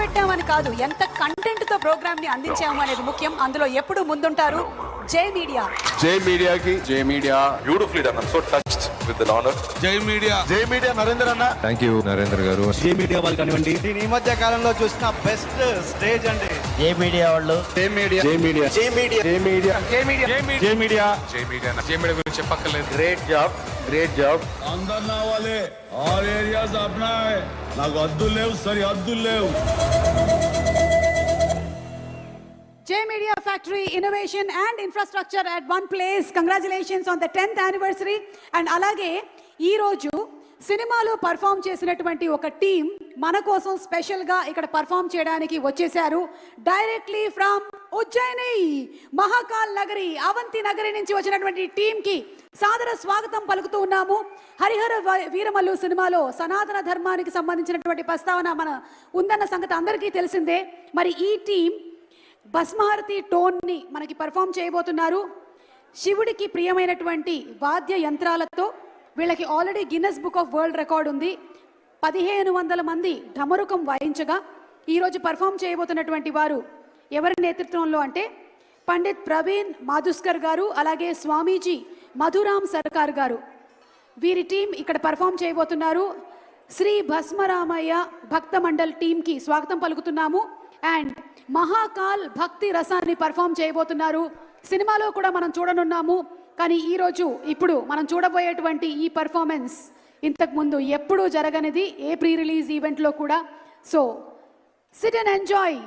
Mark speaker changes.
Speaker 1: పెట్టామని కాదు, ఎంత కంటెంట్ తో ప్రోగ్రామ్ ని అందించాము అనేది ముఖ్యం. అందులో ఎప్పుడు ముందుంటారు జై మీడియా.
Speaker 2: జై మీడియాకి
Speaker 3: జై media beautifully done. I'm so touched with the honour.
Speaker 2: జై మీడియా నరేంద్ర అన్న.
Speaker 4: థ్యాంక్ యూ నరేంద్ర గారు.
Speaker 5: జై మీడియా వాళ్ళు కానివ్వండి,
Speaker 6: నేను ఈ మధ్య కాలంలో చూసిన బెస్ట్ స్టేజ్ అండి
Speaker 5: జై మీడియా వాళ్ళు.
Speaker 2: జై మీడియా
Speaker 6: జై మీడియా
Speaker 2: జై మీడియా జై మీడియా
Speaker 3: జై మీడియా
Speaker 2: జై మీడియా
Speaker 3: జై మీడియా గురించి చెప్పక్కర్లేదు.
Speaker 2: Great job.
Speaker 7: अंदर ना वाले और एरियाज अपना है నాకు అద్దులు లేవు, సరి అద్దులు లేవు.
Speaker 1: J Media Factory Innovation and Infrastructure at one place. Congratulations on the 10th anniversary. And అలాగే ఈ రోజు సినిమాలో పర్ఫామ్ చేసినటువంటి ఒక టీం మన కోసం స్పెషల్ గా ఇక్కడ పర్ఫామ్ చేయడానికి వచ్చేసారు. డైరెక్ట్లీ ఫ్రమ్ ఉజ్జయిని, మహాకాల్ నగరి, అవంతి నగరి నుంచి వచ్చినటువంటి టీం కి సాదర స్వాగతం పలుకుతూ ఉన్నాము. హరిహర వీరమల్లు సినిమాలో సనాతన ధర్మానికి సంబంధించినటువంటి ప్రస్తావన మన ఉందన్న సంగతి అందరికీ తెలిసిందే. మరి ఈ టీం భస్మారతి టోన్ ని మనకి పర్ఫామ్ చేయబోతున్నారు. శివుడికి ప్రియమైనటువంటి వాద్య యంత్రాలతో వీళ్ళకి already Guinness book of world record ఉంది. 1500 మంది ఢమరుకం వాయించగా ఈరోజు పర్ఫామ్ చేయబోతున్నటువంటి వారు ఎవరి నేతృత్వంలో అంటే పండిత్ ప్రవీణ్ మాధుస్కర్ గారు, అలాగే స్వామీజీ మధురామ్ సర్కార్ గారు. వీరి టీం ఇక్కడ పర్ఫామ్ చేయబోతున్నారు. శ్రీ భస్మరామయ్య భక్త మండల్ టీంకి స్వాగతం పలుకుతున్నాము. అండ్ మహాకాల్ భక్తి రసాన్ని పర్ఫామ్ చేయబోతున్నారు. సినిమాలో కూడా మనం చూడనున్నాము, కానీ ఈరోజు ఇప్పుడు మనం చూడబోయేటువంటి ఈ పర్ఫార్మెన్స్ ఇంతకు ముందు ఎప్పుడూ జరగనిది, ఏ ప్రీ రిలీజ్ ఈవెంట్లో కూడా. So SIT and enjoy